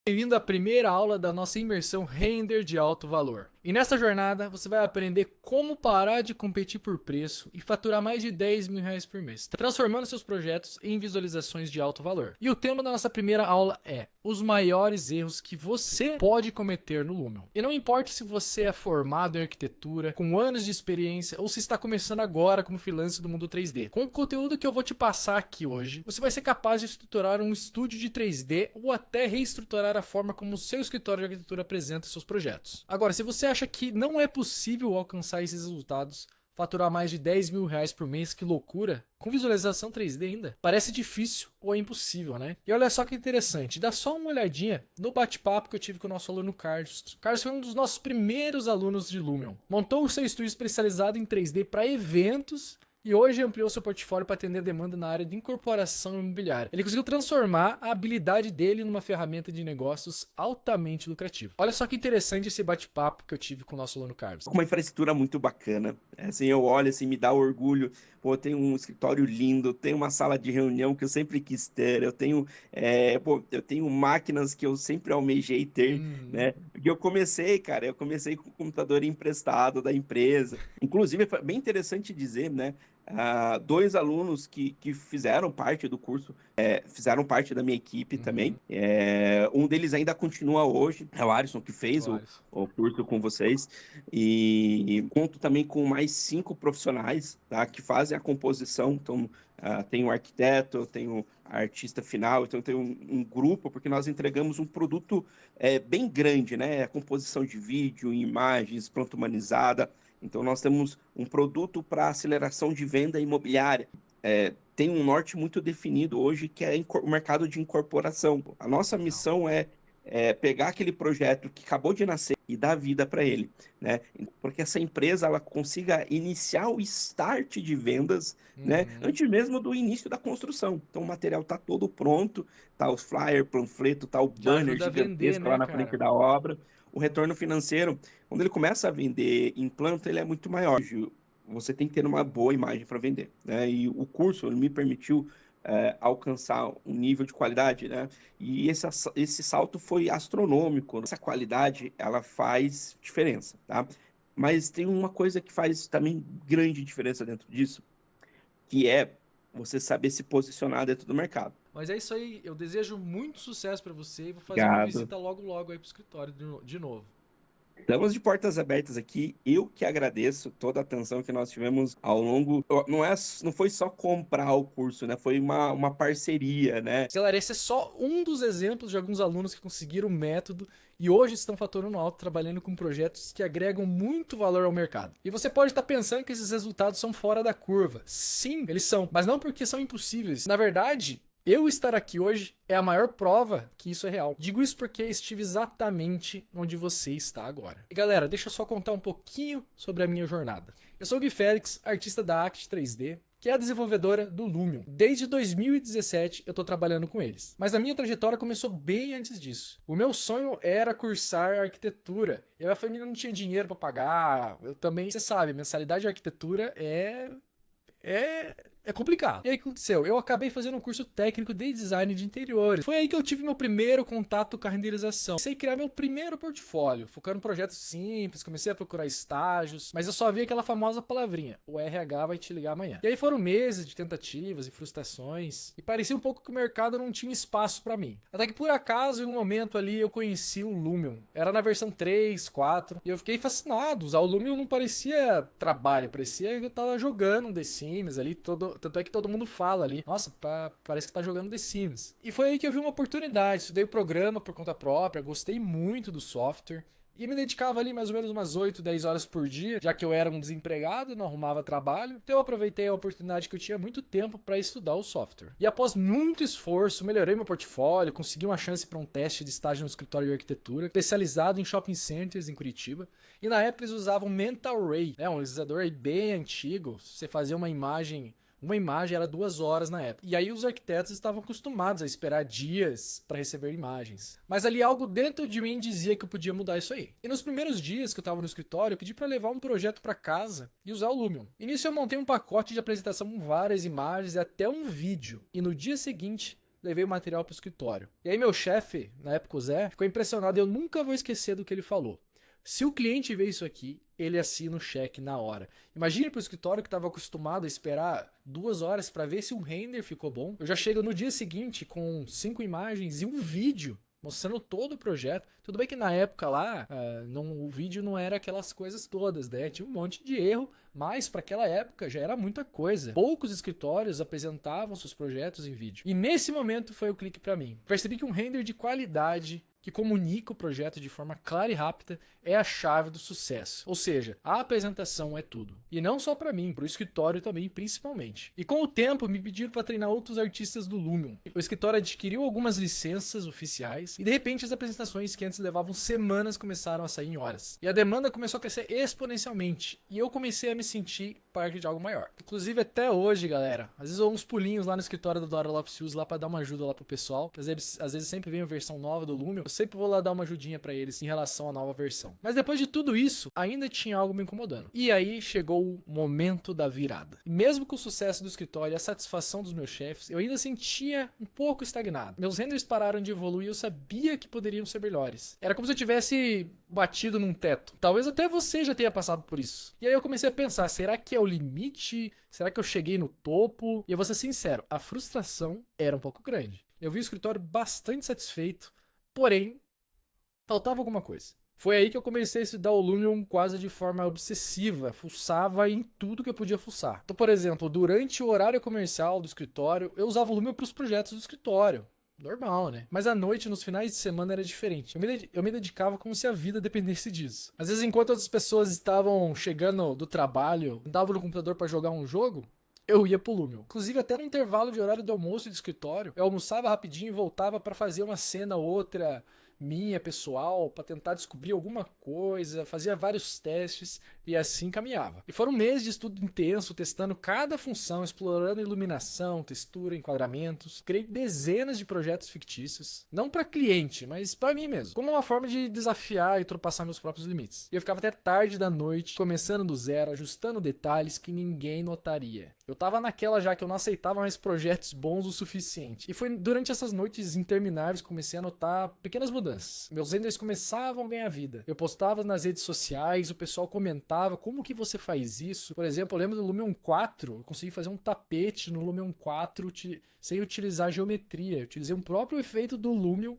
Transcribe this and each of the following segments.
Bem-vindo à primeira aula da nossa imersão Render de alto valor. E nessa jornada você vai aprender como parar de competir por preço e faturar mais de 10 mil reais por mês, transformando seus projetos em visualizações de alto valor. E o tema da nossa primeira aula é os maiores erros que você pode cometer no Lumion. E não importa se você é formado em arquitetura, com anos de experiência, ou se está começando agora como freelancer do mundo 3D. Com o conteúdo que eu vou te passar aqui hoje, você vai ser capaz de estruturar um estúdio de 3D ou até reestruturar a forma como o seu escritório de arquitetura apresenta seus projetos. Agora, se você acha que não é possível alcançar esses resultados, faturar mais de 10 mil reais por mês, que loucura, com visualização 3D ainda, parece difícil ou é impossível, né? E olha só que interessante, dá só uma olhadinha no bate-papo que eu tive com o nosso aluno Carlos. O Carlos foi um dos nossos primeiros alunos de Lumion. Montou o seu estúdio especializado em 3D para eventos e hoje ampliou seu portfólio para atender a demanda na área de incorporação imobiliária. Ele conseguiu transformar a habilidade dele numa ferramenta de negócios altamente lucrativa. Olha só que interessante esse bate-papo que eu tive com o nosso aluno Carlos. Com uma infraestrutura muito bacana. Assim, eu olho, assim, me dá orgulho. Pô, eu tenho um escritório lindo, tenho uma sala de reunião que eu sempre quis ter, eu tenho máquinas que eu sempre almejei ter, né? Porque eu comecei, cara, eu comecei com o computador emprestado da empresa. Inclusive, foi bem interessante dizer, né? Dois alunos que fizeram parte do curso, fizeram parte da minha equipe também. Um deles ainda continua hoje, é o Alisson, que fez Vários. o curso com vocês. E conto também com mais 5 profissionais, tá, que fazem a composição. Então, tem o arquiteto, eu tenho a artista final, então eu tenho um grupo, porque nós entregamos um produto bem grande, né? A composição de vídeo, imagens, pronto humanizada. Então, nós temos um produto para aceleração de venda imobiliária. Tem um norte muito definido hoje, que é o mercado de incorporação. A nossa Legal. missão é pegar aquele projeto que acabou de nascer e dar vida para ele, né? Porque essa empresa ela consiga iniciar o start de vendas, né? Antes mesmo do início da construção. Então o material tá todo pronto, tá os flyer, panfleto, tá o Já banner ajuda a vender, gigantesco lá né, na frente cara? da obra. O retorno financeiro, quando ele começa a vender em planta, ele é muito maior. Você tem que ter uma boa imagem para vender, né? E o curso ele me permitiu alcançar um nível de qualidade, né? E esse salto foi astronômico. Essa qualidade, ela faz diferença, tá? Mas tem uma coisa que faz também grande diferença dentro disso, que é você saber se posicionar dentro do mercado. Mas é isso aí, eu desejo muito sucesso pra você e vou fazer uma Obrigado. visita logo logo aí pro escritório de novo. Estamos de portas abertas aqui. Eu que agradeço toda a atenção que nós tivemos ao longo. Não foi só comprar o curso, né? Foi uma parceria, né? Galera, esse é só um dos exemplos de alguns alunos que conseguiram o método e hoje estão faturando alto trabalhando com projetos que agregam muito valor ao mercado. E você pode estar pensando que esses resultados são fora da curva. Sim, eles são, mas não porque são impossíveis. Na verdade, eu estar aqui hoje é a maior prova que isso é real. Digo isso porque estive exatamente onde você está agora. E galera, deixa eu só contar um pouquinho sobre a minha jornada. Eu sou o Gui Félix, artista da Act 3D, que é a desenvolvedora do Lumion. Desde 2017 eu tô trabalhando com eles. Mas a minha trajetória começou bem antes disso. O meu sonho era cursar arquitetura. E a família não tinha dinheiro para pagar. Eu também, você sabe, mensalidade de arquitetura é complicado. E aí o que aconteceu? Eu acabei fazendo um curso técnico de design de interiores. Foi aí que eu tive meu primeiro contato com a renderização. Comecei a criar meu primeiro portfólio, focando em projetos simples, comecei a procurar estágios, mas eu só vi aquela famosa palavrinha, o RH vai te ligar amanhã. E aí foram meses de tentativas e frustrações, e parecia um pouco que o mercado não tinha espaço pra mim. Até que por acaso, em um momento ali, eu conheci o Lumion. Era na versão 3, 4, e eu fiquei fascinado. Usar o Lumion não parecia trabalho, parecia que eu tava jogando um The Sims ali, tanto é que todo mundo fala ali, nossa, parece que tá jogando The Sims. E foi aí que eu vi uma oportunidade, estudei o programa por conta própria, gostei muito do software, e me dedicava ali mais ou menos umas 8, 10 horas por dia, já que eu era um desempregado, não arrumava trabalho. Então eu aproveitei a oportunidade que eu tinha muito tempo para estudar o software. E após muito esforço, melhorei meu portfólio, consegui uma chance para um teste de estágio no escritório de arquitetura, especializado em shopping centers em Curitiba. E na época eles usavam Mental Ray, um realizador aí bem antigo. Você fazia uma imagem era 2 horas na época. E aí os arquitetos estavam acostumados a esperar dias para receber imagens. Mas ali algo dentro de mim dizia que eu podia mudar isso aí. E nos primeiros dias que eu estava no escritório, eu pedi para levar um projeto para casa e usar o Lumion. Início eu montei um pacote de apresentação com várias imagens e até um vídeo. E no dia seguinte, levei o material pro escritório. E aí meu chefe, na época o Zé, ficou impressionado e eu nunca vou esquecer do que ele falou. Se o cliente vê isso aqui, ele assina o cheque na hora. Imagine para o escritório que estava acostumado a esperar 2 horas para ver se o render ficou bom. Eu já chego no dia seguinte com 5 imagens e um vídeo mostrando todo o projeto. Tudo bem que na época lá, o vídeo não era aquelas coisas todas, né? Tinha um monte de erro, mas para aquela época já era muita coisa. Poucos escritórios apresentavam seus projetos em vídeo. E nesse momento foi o clique para mim. Percebi que um render de qualidade que comunica o projeto de forma clara e rápida é a chave do sucesso. Ou seja, a apresentação é tudo. E não só para mim, para o escritório também, principalmente. E com o tempo, me pediram para treinar outros artistas do Lumion. O escritório adquiriu algumas licenças oficiais e de repente as apresentações que antes levavam semanas começaram a sair em horas. E a demanda começou a crescer exponencialmente. E eu comecei a me sentir parte de algo maior. Inclusive até hoje, galera, às vezes eu dou uns pulinhos lá no escritório do Dora Lopes lá para dar uma ajuda lá pro pessoal. Às vezes sempre vem a versão nova do Lumion. Eu sempre vou lá dar uma ajudinha para eles em relação à nova versão. Mas depois de tudo isso, ainda tinha algo me incomodando. E aí chegou o momento da virada. E mesmo com o sucesso do escritório e a satisfação dos meus chefes, eu ainda sentia um pouco estagnado. Meus renders pararam de evoluir e eu sabia que poderiam ser melhores. Era como se eu tivesse batido num teto. Talvez até você já tenha passado por isso. E aí eu comecei a pensar, será que é o limite? Será que eu cheguei no topo? E eu vou ser sincero, a frustração era um pouco grande. Eu vi o escritório bastante satisfeito, porém, faltava alguma coisa. Foi aí que eu comecei a estudar o Lumion quase de forma obsessiva, fuçava em tudo que eu podia fuçar. Então, por exemplo, durante o horário comercial do escritório, eu usava o Lumion para os projetos do escritório. Normal, né? Mas à noite, nos finais de semana, era diferente. Eu me dedicava como se a vida dependesse disso. Às vezes, enquanto outras pessoas estavam chegando do trabalho, andavam no computador para jogar um jogo, eu ia pro Lumion. Inclusive, até no intervalo de horário do almoço e de escritório, eu almoçava rapidinho e voltava para fazer uma cena ou outra minha, pessoal, para tentar descobrir alguma coisa, fazia vários testes e assim caminhava. E foram meses de estudo intenso, testando cada função, explorando iluminação, textura, enquadramentos. Criei dezenas de projetos fictícios, não para cliente, mas para mim mesmo, como uma forma de desafiar e ultrapassar meus próprios limites. E eu ficava até tarde da noite, começando do zero, ajustando detalhes que ninguém notaria. Eu tava naquela já que eu não aceitava mais projetos bons o suficiente. E foi durante essas noites intermináveis que comecei a notar pequenas mudanças. Meus renders começavam a ganhar vida. Eu postava nas redes sociais, o pessoal comentava, como que você faz isso? Por exemplo, eu lembro do Lumion 4, eu consegui fazer um tapete no Lumion 4 sem utilizar geometria. Eu utilizei um próprio efeito do Lumion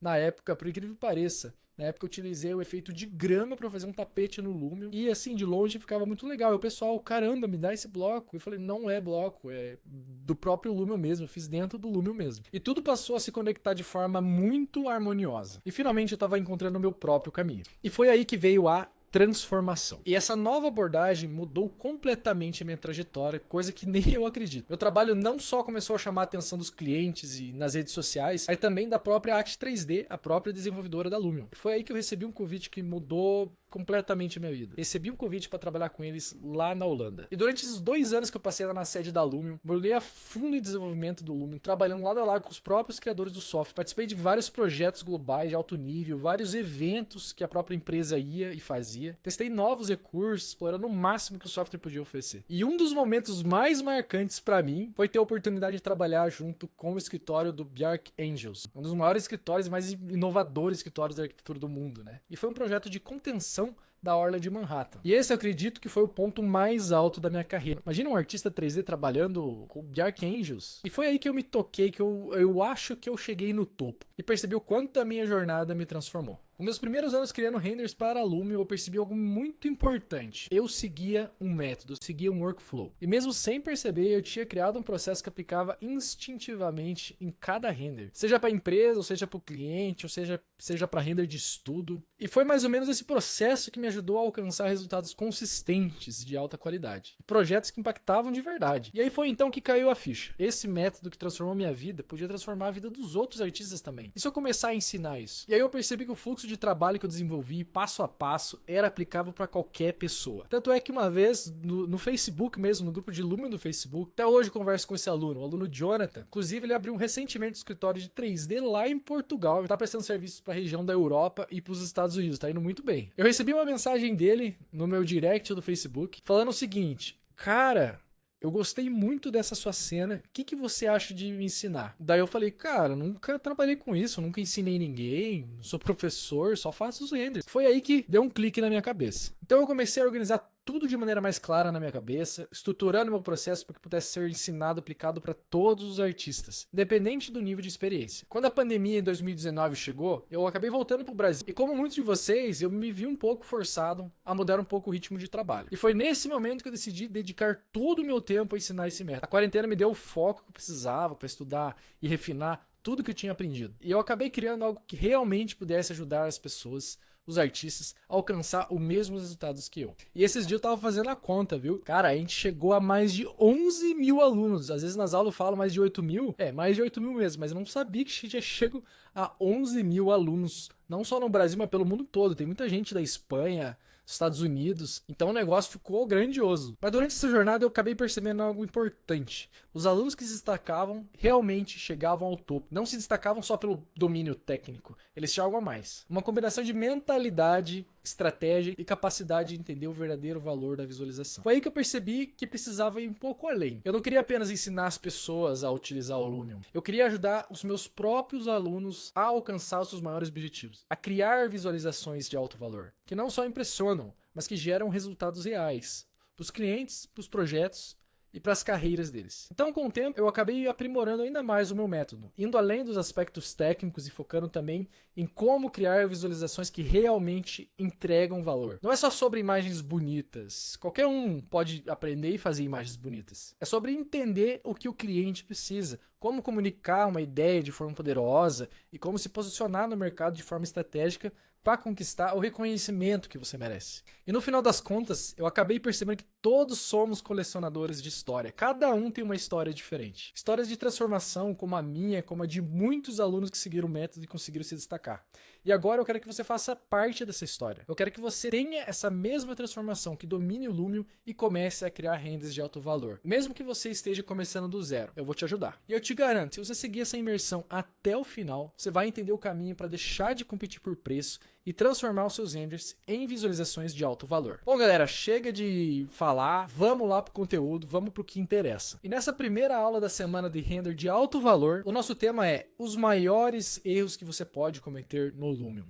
na época, por incrível que pareça. Na época eu utilizei o efeito de grama para fazer um tapete no Lumion. E assim, de longe ficava muito legal. E o pessoal, caramba, me dá esse bloco. Eu falei, não é bloco, é do próprio Lumion mesmo. Eu fiz dentro do Lumion mesmo. E tudo passou a se conectar de forma muito harmoniosa. E finalmente eu estava encontrando o meu próprio caminho. E foi aí que veio a transformação. E essa nova abordagem mudou completamente a minha trajetória, coisa que nem eu acredito. Meu trabalho não só começou a chamar a atenção dos clientes e nas redes sociais, mas também da própria Act 3D, a própria desenvolvedora da Lumion. Foi aí que eu recebi um convite que mudou completamente a minha vida. Recebi um convite para trabalhar com eles lá na Holanda. E durante esses 2 anos que eu passei lá na sede da Lumion, mergulhei a fundo em desenvolvimento do Lumion, trabalhando lado a lado com os próprios criadores do software. Participei de vários projetos globais de alto nível, vários eventos que a própria empresa ia e fazia. Testei novos recursos, explorando o máximo que o software podia oferecer. E um dos momentos mais marcantes para mim foi ter a oportunidade de trabalhar junto com o escritório do Bjarke Ingels, um dos maiores escritórios, mais inovadores escritórios de arquitetura do mundo, né? E foi um projeto de contenção da orla de Manhattan. E esse eu acredito que foi o ponto mais alto da minha carreira. Imagina um artista 3D trabalhando com o Bjarke Ingels. E foi aí que eu me toquei, que eu acho que eu cheguei no topo. E percebi o quanto a minha jornada me transformou. Nos meus primeiros anos criando renders para a Lumion, eu percebi algo muito importante. Eu seguia um método, seguia um workflow. E mesmo sem perceber, eu tinha criado um processo que aplicava instintivamente em cada render. Seja para a empresa, ou seja para o cliente, ou seja para render de estudo. E foi mais ou menos esse processo que me ajudou a alcançar resultados consistentes de alta qualidade. Projetos que impactavam de verdade. E aí foi então que caiu a ficha. Esse método que transformou minha vida podia transformar a vida dos outros artistas também. E se eu começar a ensinar isso? E aí eu percebi que o fluxo de trabalho que eu desenvolvi passo a passo era aplicável para qualquer pessoa. Tanto é que uma vez no Facebook mesmo, no grupo de Lumion do Facebook, até hoje eu converso com esse aluno, o aluno Jonathan. Inclusive ele abriu recentemente um escritório de 3D lá em Portugal. Ele está prestando serviços para a região da Europa e para os Estados Unidos. Tá indo muito bem. Eu recebi uma mensagem dele no meu direct do Facebook falando o seguinte: cara, eu gostei muito dessa sua cena, o que você acha de me ensinar? Daí eu falei, cara, nunca trabalhei com isso, nunca ensinei ninguém, não sou professor, só faço os renders. Foi aí que deu um clique na minha cabeça. Então eu comecei a organizar tudo de maneira mais clara na minha cabeça, estruturando meu processo para que pudesse ser ensinado, aplicado para todos os artistas, independente do nível de experiência. Quando a pandemia em 2019 chegou, eu acabei voltando pro Brasil. E como muitos de vocês, eu me vi um pouco forçado a mudar um pouco o ritmo de trabalho. E foi nesse momento que eu decidi dedicar todo o meu tempo a ensinar esse método. A quarentena me deu o foco que eu precisava para estudar e refinar tudo que eu tinha aprendido. E eu acabei criando algo que realmente pudesse ajudar as pessoas, os artistas, a alcançar os mesmos resultados que eu. E esses dias eu tava fazendo a conta, viu? Cara, a gente chegou a mais de 11 mil alunos. Às vezes nas aulas eu falo mais de 8 mil. Mais de 8 mil mesmo. Mas eu não sabia que já chego a 11 mil alunos. Não só no Brasil, mas pelo mundo todo. Tem muita gente da Espanha, Estados Unidos. Então o negócio ficou grandioso. Mas durante essa jornada eu acabei percebendo algo importante. Os alunos que se destacavam realmente chegavam ao topo. Não se destacavam só pelo domínio técnico. Eles tinham algo a mais. Uma combinação de mentalidade, estratégia e capacidade de entender o verdadeiro valor da visualização. Foi aí que eu percebi que precisava ir um pouco além. Eu não queria apenas ensinar as pessoas a utilizar o Lumion. Eu queria ajudar os meus próprios alunos a alcançar os seus maiores objetivos. A criar visualizações de alto valor. Que não só impressionam, mas que geram resultados reais. Para os clientes, para os projetos e para as carreiras deles. Então, com o tempo, eu acabei aprimorando ainda mais o meu método, indo além dos aspectos técnicos e focando também em como criar visualizações que realmente entregam valor. Não é só sobre imagens bonitas. Qualquer um pode aprender e fazer imagens bonitas. É sobre entender o que o cliente precisa, como comunicar uma ideia de forma poderosa e como se posicionar no mercado de forma estratégica para conquistar o reconhecimento que você merece. E no final das contas, eu acabei percebendo que todos somos colecionadores de história. Cada um tem uma história diferente. Histórias de transformação como a minha, como a de muitos alunos que seguiram o método e conseguiram se destacar. E agora eu quero que você faça parte dessa história. Eu quero que você tenha essa mesma transformação, que domine o Lumion e comece a criar rendas de alto valor. Mesmo que você esteja começando do zero, eu vou te ajudar. E eu te garanto, se você seguir essa imersão até o final, você vai entender o caminho para deixar de competir por preço e transformar os seus renders em visualizações de alto valor. Bom, galera, chega de falar, vamos lá pro conteúdo, vamos pro que interessa. E nessa primeira aula da semana de render de alto valor, o nosso tema é os maiores erros que você pode cometer no Lumion.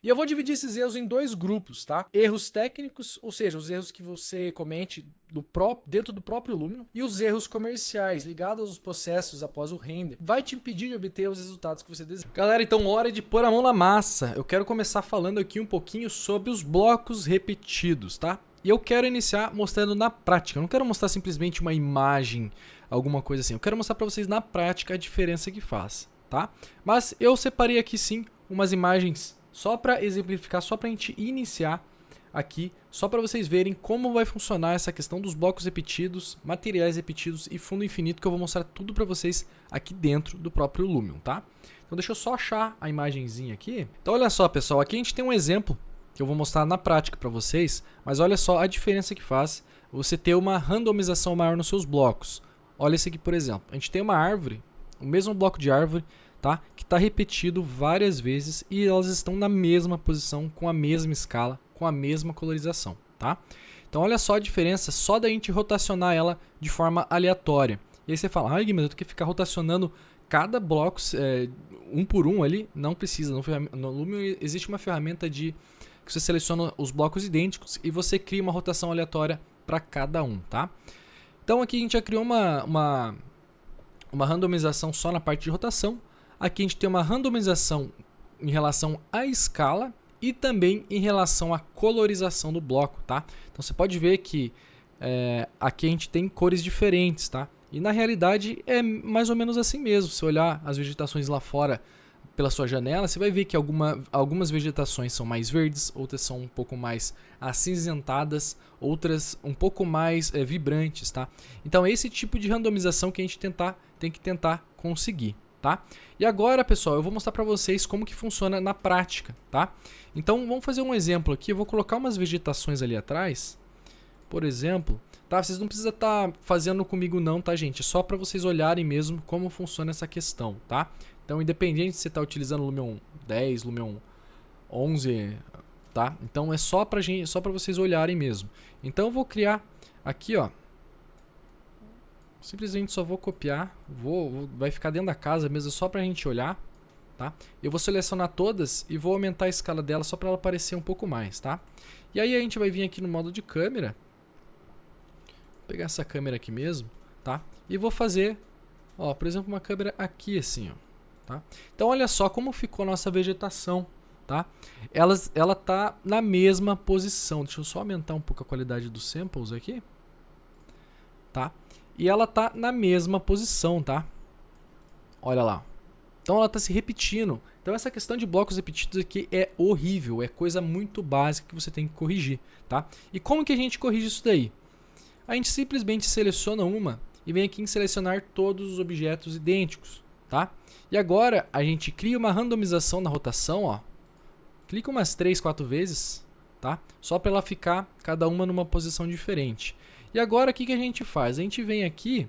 E eu vou dividir esses erros em dois grupos, tá? Erros técnicos, ou seja, os erros que você comete dentro do próprio Lumion, e os erros comerciais, ligados aos processos após o render, vai te impedir de obter os resultados que você deseja. Galera, então hora de pôr a mão na massa. Eu quero começar falando aqui um pouquinho sobre os blocos repetidos, tá? E eu quero iniciar mostrando na prática. Eu não quero mostrar simplesmente uma imagem, alguma coisa assim. Eu quero mostrar para vocês na prática a diferença que faz, tá? Mas eu separei aqui sim umas imagens só para exemplificar, só para a gente iniciar aqui, só para vocês verem como vai funcionar essa questão dos blocos repetidos, materiais repetidos e fundo infinito, que eu vou mostrar tudo para vocês aqui dentro do próprio Lumion, tá? Então deixa eu só achar a imagenzinha aqui. Então olha só, pessoal, aqui a gente tem um exemplo que eu vou mostrar na prática para vocês, mas olha só a diferença que faz você ter uma randomização maior nos seus blocos. Olha esse aqui, por exemplo. A gente tem uma árvore, o mesmo bloco de árvore, tá? Que está repetido várias vezes e elas estão na mesma posição, com a mesma escala, com a mesma colorização, tá? Então olha só a diferença só da gente rotacionar ela de forma aleatória. E aí você fala, ai, mas eu tenho que ficar rotacionando cada bloco um por um ali. Não precisa, no Lumion existe uma ferramenta que você seleciona os blocos idênticos e você cria uma rotação aleatória para cada um, tá? Então aqui a gente já criou uma randomização só na parte de rotação. Aqui a gente tem uma randomização em relação à escala e também em relação à colorização do bloco, tá? Então você pode ver que aqui a gente tem cores diferentes, tá? E na realidade é mais ou menos assim mesmo. Se olhar as vegetações lá fora pela sua janela, você vai ver que algumas vegetações são mais verdes, outras são um pouco mais acinzentadas, outras um pouco mais vibrantes, tá? Então é esse tipo de randomização que a gente tem que tentar conseguir. Tá? E agora, pessoal, eu vou mostrar para vocês como que funciona na prática, tá? Então, vamos fazer um exemplo aqui. Eu vou colocar umas vegetações ali atrás, por exemplo, tá? Vocês não precisam estar fazendo comigo não, tá, gente? É só para vocês olharem mesmo como funciona essa questão, tá? Então, independente se você está utilizando Lumion 10, Lumion 11, tá? Então, é só para vocês olharem mesmo. Então, eu vou criar aqui, ó, Simplesmente só vou copiar, vai ficar dentro da casa mesmo, só pra gente olhar, tá? Eu vou selecionar todas e vou aumentar a escala dela só pra ela aparecer um pouco mais, tá? E aí a gente vai vir aqui no modo de câmera, vou pegar essa câmera aqui mesmo, tá? E vou fazer, ó, por exemplo, uma câmera aqui assim, ó, tá? Então olha só como ficou a nossa vegetação, tá? Ela tá na mesma posição. Deixa eu só aumentar um pouco a qualidade dos samples aqui, tá? E ela tá na mesma posição, tá? Olha lá. Então ela tá se repetindo. Então essa questão de blocos repetidos aqui é horrível, é coisa muito básica que você tem que corrigir, tá? E como que a gente corrige isso daí? A gente simplesmente seleciona uma e vem aqui em selecionar todos os objetos idênticos, tá? E agora a gente cria uma randomização na rotação, ó. Clica umas 3, 4 vezes, tá? Só para ela ficar cada uma numa posição diferente. E agora o que a gente faz? A gente vem aqui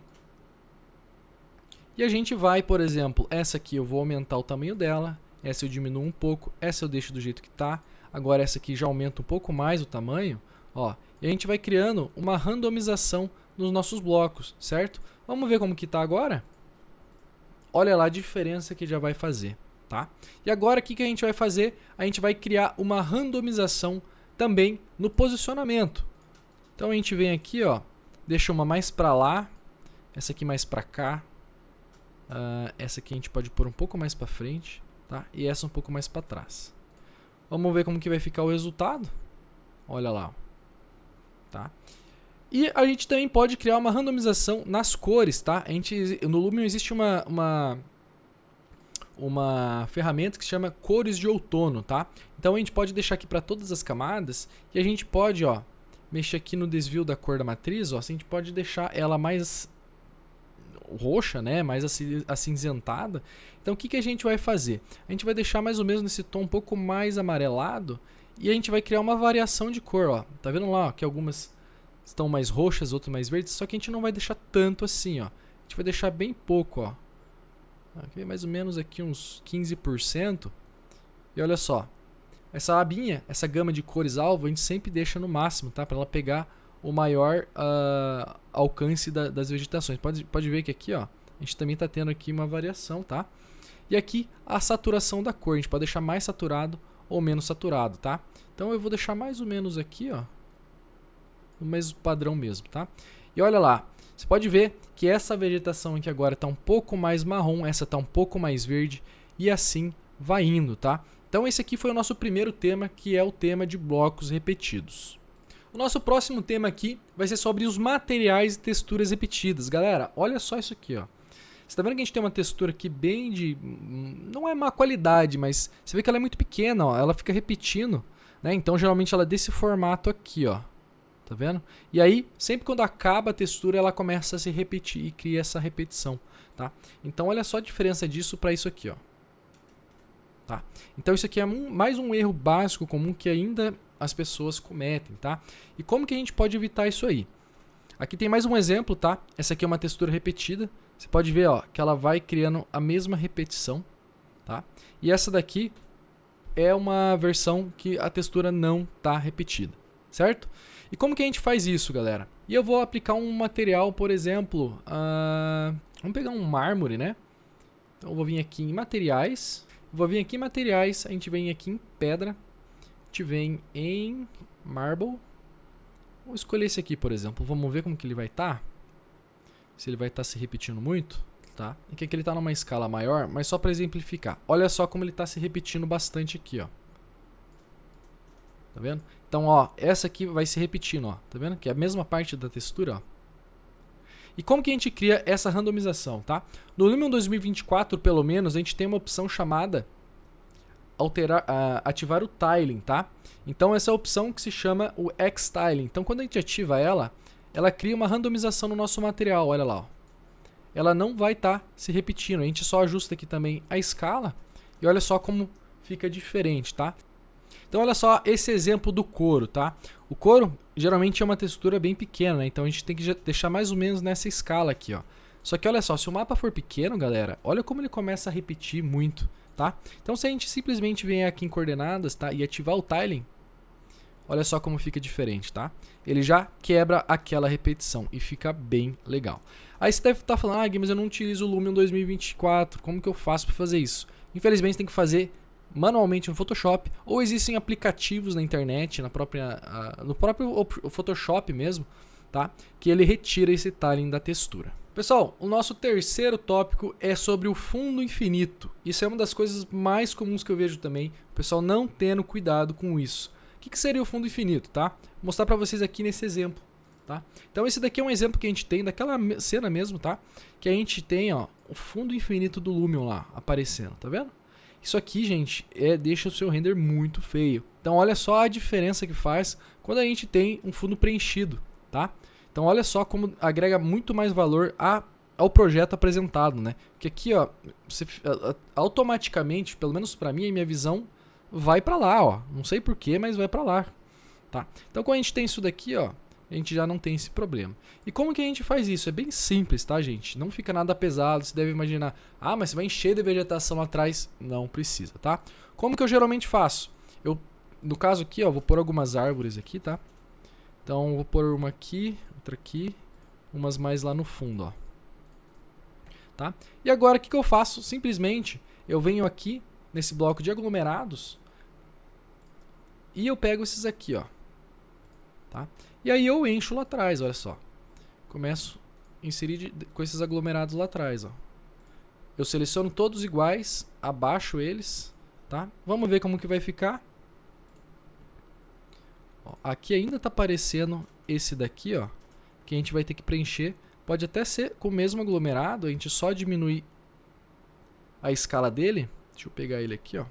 e a gente vai, por exemplo, essa aqui eu vou aumentar o tamanho dela, essa eu diminuo um pouco, essa eu deixo do jeito que tá. Agora essa aqui já aumenta um pouco mais o tamanho, ó. E a gente vai criando uma randomização nos nossos blocos, certo? Vamos ver como que tá agora? Olha lá a diferença que já vai fazer, tá? E agora o que a gente vai fazer? A gente vai criar uma randomização também no posicionamento. Então a gente vem aqui, ó, deixa uma mais para lá, essa aqui mais para cá, essa aqui a gente pode pôr um pouco mais para frente, tá? E essa um pouco mais para trás. Vamos ver como que vai ficar o resultado. Olha lá, tá? E a gente também pode criar uma randomização nas cores, tá? No Lumion existe uma ferramenta que se chama cores de outono, tá? Então a gente pode deixar aqui para todas as camadas e a gente pode, ó, mexer aqui no desvio da cor da matriz, ó, assim a gente pode deixar ela mais roxa, né, mais acinzentada. Então o que a gente vai fazer? A gente vai deixar mais ou menos nesse tom um pouco mais amarelado e a gente vai criar uma variação de cor, ó. Tá vendo lá, ó, que algumas estão mais roxas, outras mais verdes, só que a gente não vai deixar tanto assim, ó. A gente vai deixar bem pouco, ó. Aqui, mais ou menos aqui uns 15%. E olha só, essa abinha, essa gama de cores alvo, a gente sempre deixa no máximo, tá? Para ela pegar o maior alcance das vegetações. Pode ver que aqui, ó, a gente também está tendo aqui uma variação, tá? E aqui a saturação da cor, a gente pode deixar mais saturado ou menos saturado, tá? Então eu vou deixar mais ou menos aqui, ó, no mesmo padrão mesmo, tá? E olha lá, você pode ver que essa vegetação aqui agora está um pouco mais marrom, essa está um pouco mais verde e assim vai indo, tá? Então esse aqui foi o nosso primeiro tema, que é o tema de blocos repetidos. O nosso próximo tema aqui vai ser sobre os materiais e texturas repetidas. Galera, olha só isso aqui, ó. Você tá vendo que a gente tem uma textura aqui bem de... não é má qualidade, mas você vê que ela é muito pequena, ó. Ela fica repetindo, né? Então geralmente ela é desse formato aqui, ó. Tá vendo? E aí, sempre quando acaba a textura, ela começa a se repetir e cria essa repetição, tá? Então olha só a diferença disso para isso aqui, ó. Tá? Então isso aqui é mais um erro básico comum que ainda as pessoas cometem, tá? E como que a gente pode evitar isso aí? Aqui tem mais um exemplo, tá? Essa aqui é uma textura repetida. Você pode ver, ó, que ela vai criando a mesma repetição, tá? E essa daqui é uma versão que a textura não tá repetida, certo? E como que a gente faz isso, galera? E eu vou aplicar um material, por exemplo, vamos pegar um mármore, né? Então eu vou vir aqui em materiais. Vou vir aqui em materiais, a gente vem aqui em pedra, a gente vem em marble. Vou escolher esse aqui, por exemplo. Vamos ver como que ele vai estar. Se ele vai estar se repetindo muito, tá? E que aqui ele está numa escala maior, mas só para exemplificar. Olha só como ele está se repetindo bastante aqui, ó. Tá vendo? Então, ó, essa aqui vai se repetindo, ó. Tá vendo? Que é a mesma parte da textura, ó. E como que a gente cria essa randomização, tá? No Lumion 2024, pelo menos, a gente tem uma opção chamada ativar o tiling, tá? Então essa é a opção que se chama o X-Tiling. Então quando a gente ativa ela, ela cria uma randomização no nosso material, olha lá, ó. Ela não vai estar se repetindo, a gente só ajusta aqui também a escala e olha só como fica diferente, tá? Então olha só esse exemplo do couro, tá? O couro geralmente é uma textura bem pequena, né? Então a gente tem que deixar mais ou menos nessa escala aqui, ó. Só que olha só, se o mapa for pequeno, galera, olha como ele começa a repetir muito, tá? Então se a gente simplesmente vier aqui em coordenadas, tá? E ativar o tiling, olha só como fica diferente, tá? Ele já quebra aquela repetição e fica bem legal. Aí você deve estar falando, ah, Gui, mas eu não utilizo o Lumion 2024, como que eu faço para fazer isso? Infelizmente tem que fazer manualmente no Photoshop, ou existem aplicativos na internet, no próprio Photoshop mesmo, tá? Que ele retira esse tiling da textura. Pessoal, o nosso terceiro tópico é sobre o fundo infinito. Isso é uma das coisas mais comuns que eu vejo também, o pessoal não tendo cuidado com isso. O que seria o fundo infinito, tá? Vou mostrar para vocês aqui nesse exemplo, tá? Então esse daqui é um exemplo que a gente tem daquela cena mesmo, tá? Que a gente tem, ó, o fundo infinito do Lumion lá aparecendo, tá vendo? Isso aqui, gente, deixa o seu render muito feio. Então olha só a diferença que faz quando a gente tem um fundo preenchido, tá? Então olha só como agrega muito mais valor ao projeto apresentado, né? Porque aqui, ó, você, automaticamente, pelo menos para mim, a minha visão vai para lá, ó. Não sei porquê, mas vai para lá, tá? Então quando a gente tem isso daqui, ó, a gente já não tem esse problema. E como que a gente faz isso? É bem simples, tá, gente? Não fica nada pesado, você deve imaginar, ah, mas você vai encher de vegetação atrás. Não precisa, tá? Como que eu geralmente faço? No caso aqui, ó, vou pôr algumas árvores aqui, tá? Então vou pôr uma aqui, outra aqui, umas mais lá no fundo, ó. Tá? E agora o que eu faço? Simplesmente eu venho aqui nesse bloco de aglomerados e eu pego esses aqui, ó. Tá? E aí eu encho lá atrás, olha só. Começo a inserir com esses aglomerados lá atrás, ó. Eu seleciono todos iguais, abaixo eles, tá? Vamos ver como que vai ficar. Ó, aqui ainda tá aparecendo esse daqui, ó, que a gente vai ter que preencher. Pode até ser com o mesmo aglomerado, a gente só diminuir a escala dele. Deixa eu pegar ele aqui, ó.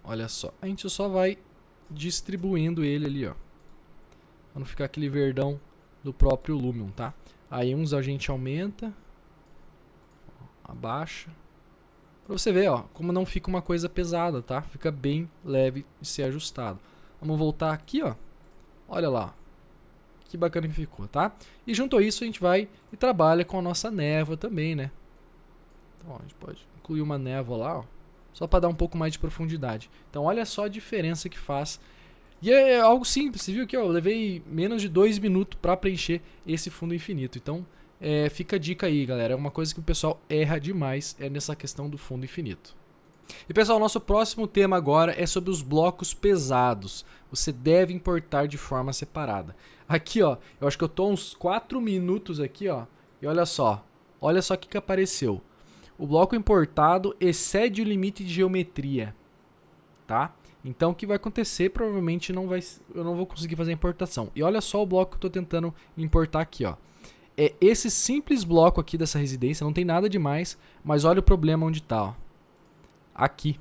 Olha só, a gente só vai distribuindo ele ali, ó. Pra não ficar aquele verdão do próprio Lumion, tá? Aí uns a gente aumenta, abaixa. Pra você ver, ó, como não fica uma coisa pesada, tá? Fica bem leve de ser ajustado. Vamos voltar aqui, ó. Olha lá. Que bacana que ficou, tá? E junto a isso a gente vai e trabalha com a nossa névoa também, né? Então, ó, a gente pode incluir uma névoa lá, ó. Só para dar um pouco mais de profundidade. Então olha só a diferença que faz. E é algo simples, você viu que eu levei menos de 2 minutos para preencher esse fundo infinito. Então fica a dica aí, galera. É uma coisa que o pessoal erra demais, nessa questão do fundo infinito. E pessoal, nosso próximo tema agora é sobre os blocos pesados. Você deve importar de forma separada. Aqui, ó, eu acho que eu tô uns 4 minutos aqui, ó. E olha só o que apareceu. O bloco importado excede o limite de geometria, tá? Então o que vai acontecer? Provavelmente eu não vou conseguir fazer a importação. E olha só o bloco que eu estou tentando importar aqui, ó. É esse simples bloco aqui dessa residência, não tem nada demais, mas olha o problema onde está, ó. Aqui,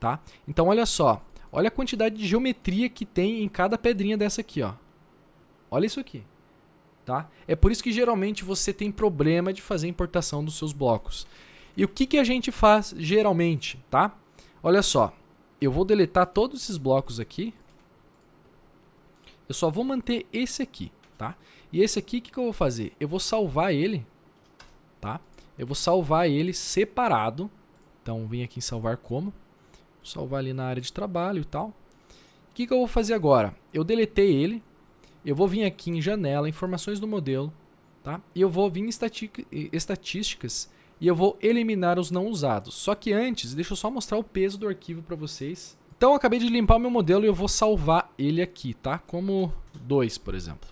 tá? Então olha só, olha a quantidade de geometria que tem em cada pedrinha dessa aqui, ó. Olha isso aqui. Tá? É por isso que geralmente você tem problema de fazer a importação dos seus blocos. E o que a gente faz geralmente, tá? Olha só, eu vou deletar todos esses blocos aqui. Eu só vou manter esse aqui, tá? E esse aqui, o que eu vou fazer? Eu vou salvar ele, tá? Eu vou salvar ele separado. Então, vim aqui em salvar como. Vou salvar ali na área de trabalho e tal. O que eu vou fazer agora? Eu deletei ele. Eu vou vir aqui em janela, informações do modelo, tá? E eu vou vir em estatísticas e eu vou eliminar os não usados. Só que antes, deixa eu só mostrar o peso do arquivo para vocês. Então eu acabei de limpar o meu modelo e eu vou salvar ele aqui, tá? Como 2, por exemplo.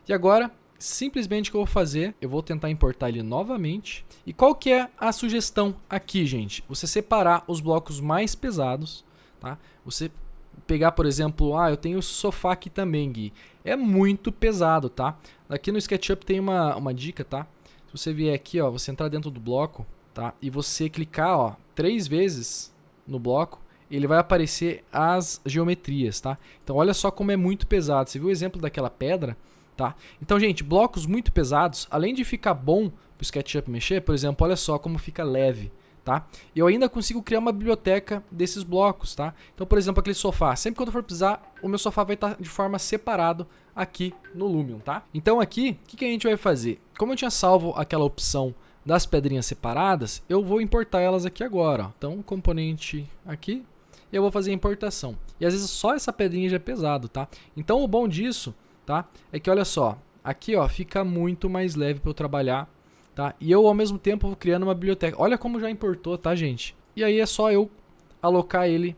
E agora, simplesmente o que eu vou fazer, eu vou tentar importar ele novamente. E qual que é a sugestão aqui, gente? Você separar os blocos mais pesados, tá? Você pegar, por exemplo, eu tenho o sofá aqui também, Gui. É muito pesado, tá? Aqui no SketchUp tem uma dica, tá? Se você vier aqui, ó, você entrar dentro do bloco, tá? E você clicar, ó, 3 vezes no bloco, ele vai aparecer as geometrias, tá? Então olha só como é muito pesado. Você viu o exemplo daquela pedra, tá? Então, gente, blocos muito pesados, além de ficar bom pro SketchUp mexer, por exemplo, olha só como fica leve. Tá? Eu ainda consigo criar uma biblioteca desses blocos, tá? Então, por exemplo, aquele sofá, sempre quando eu for precisar, o meu sofá vai estar de forma separado aqui no Lumion, tá? Então aqui, o que a gente vai fazer? Como eu tinha salvo aquela opção das pedrinhas separadas, eu vou importar elas aqui agora, ó. Então, componente aqui, e eu vou fazer a importação. E às vezes só essa pedrinha já é pesado, tá? Então o bom disso, tá, é que olha só, aqui ó, fica muito mais leve para eu trabalhar, tá? E eu ao mesmo tempo vou criando uma biblioteca. Olha como já importou, tá, gente? E aí é só eu alocar ele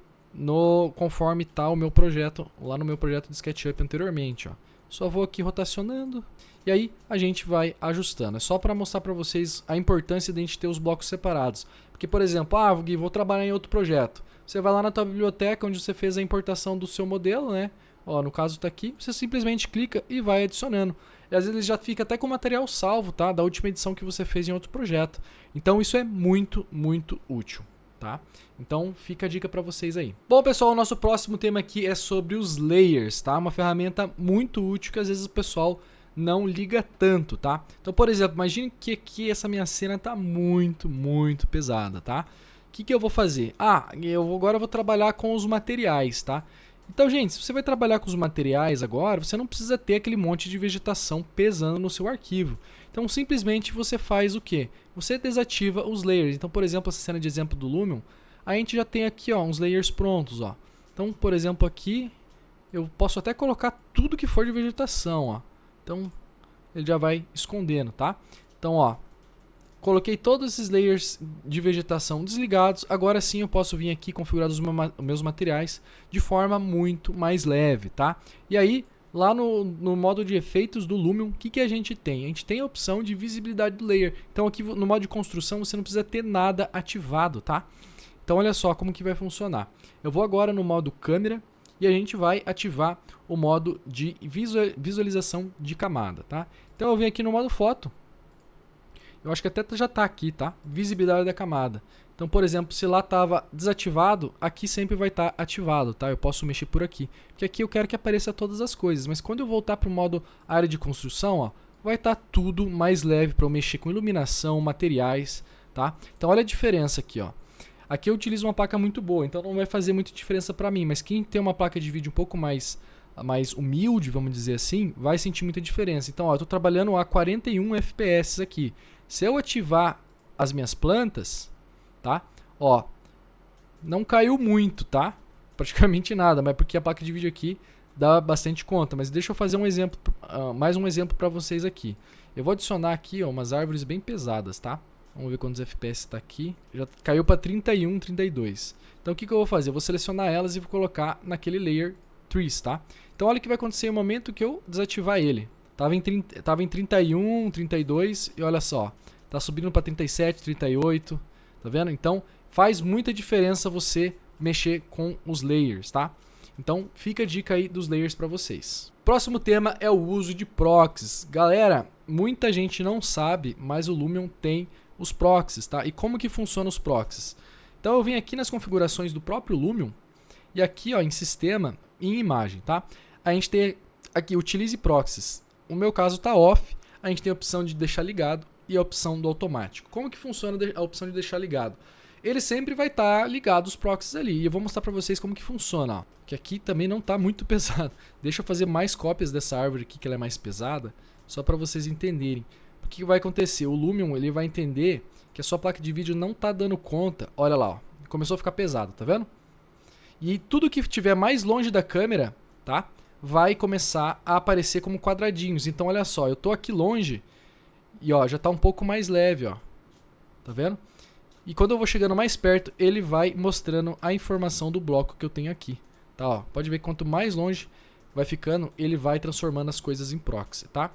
conforme tá o meu projeto, lá no meu projeto de SketchUp anteriormente, ó. Só vou aqui rotacionando e aí a gente vai ajustando. É só para mostrar para vocês a importância de a gente ter os blocos separados. Porque, por exemplo, Gui, vou trabalhar em outro projeto. Você vai lá na tua biblioteca onde você fez a importação do seu modelo, né? Ó, no caso tá aqui, você simplesmente clica e vai adicionando. E às vezes ele já fica até com o material salvo, tá? Da última edição que você fez em outro projeto. Então isso é muito, muito útil, tá? Então fica a dica para vocês aí. Bom, pessoal, o nosso próximo tema aqui é sobre os layers, tá? Uma ferramenta muito útil que às vezes o pessoal não liga tanto, tá? Então, por exemplo, imagine que aqui essa minha cena tá muito, muito pesada, tá? O que eu vou fazer? Agora eu vou trabalhar com os materiais, tá? Então, gente, se você vai trabalhar com os materiais agora, você não precisa ter aquele monte de vegetação pesando no seu arquivo. Então, simplesmente você faz o quê? Você desativa os layers. Então, por exemplo, essa cena de exemplo do Lumion, a gente já tem aqui ó, uns layers prontos. Ó. Então, por exemplo, aqui eu posso até colocar tudo que for de vegetação. Ó. Então, ele já vai escondendo, tá? Então, ó, coloquei todos esses layers de vegetação desligados. Agora sim eu posso vir aqui configurar os meus materiais de forma muito mais leve, tá? E aí, lá no modo de efeitos do Lumion, o que a gente tem? A gente tem a opção de visibilidade do layer. Então aqui no modo de construção você não precisa ter nada ativado, tá? Então olha só como que vai funcionar. Eu vou agora no modo câmera e a gente vai ativar o modo de visualização de camada, tá? Então eu venho aqui no modo foto. Eu acho que até já está aqui, tá? Visibilidade da camada. Então, por exemplo, se lá estava desativado, aqui sempre vai estar ativado, tá? Eu posso mexer por aqui. Porque aqui eu quero que apareça todas as coisas. Mas quando eu voltar para o modo área de construção, ó, vai estar tudo mais leve para eu mexer com iluminação, materiais, tá? Então, olha a diferença aqui, ó. Aqui eu utilizo uma placa muito boa, então não vai fazer muita diferença para mim. Mas quem tem uma placa de vídeo um pouco mais humilde, vamos dizer assim, vai sentir muita diferença. Então, ó, eu estou trabalhando a 41 FPS aqui. Se eu ativar as minhas plantas, tá? Ó, não caiu muito, tá? Praticamente nada, mas porque a placa de vídeo aqui dá bastante conta. Mas deixa eu fazer um exemplo, mais um exemplo para vocês aqui. Eu vou adicionar aqui ó, umas árvores bem pesadas, tá? Vamos ver quantos FPS está aqui. Já caiu para 31, 32. Então o que eu vou fazer? Eu vou selecionar elas e vou colocar naquele layer trees, tá? Então olha o que vai acontecer no momento que eu desativar ele. Tava em 31, 32 e olha só, tá subindo para 37, 38, tá vendo? Então faz muita diferença você mexer com os layers, tá? Então fica a dica aí dos layers para vocês. Próximo tema é o uso de proxies. Galera, muita gente não sabe, mas o Lumion tem os proxies, tá? E como que funcionam os proxies? Então eu vim aqui nas configurações do próprio Lumion e aqui ó, em sistema e em imagem, tá? A gente tem aqui utilize proxies. O meu caso está off, a gente tem a opção de deixar ligado e a opção do automático. Como que funciona a opção de deixar ligado? Ele sempre vai estar ligado os proxies ali. E eu vou mostrar para vocês como que funciona. Ó. Que aqui também não está muito pesado. Deixa eu fazer mais cópias dessa árvore aqui que ela é mais pesada, só para vocês entenderem. O que vai acontecer? O Lumion ele vai entender que a sua placa de vídeo não está dando conta. Olha lá, ó, começou a ficar pesado, tá vendo? E tudo que estiver mais longe da câmera, tá? Vai começar a aparecer como quadradinhos. Então olha só, eu tô aqui longe e ó, já tá um pouco mais leve, ó. Tá vendo? E quando eu vou chegando mais perto, ele vai mostrando a informação do bloco que eu tenho aqui. Tá, ó. Pode ver que quanto mais longe vai ficando, ele vai transformando as coisas em proxy, tá?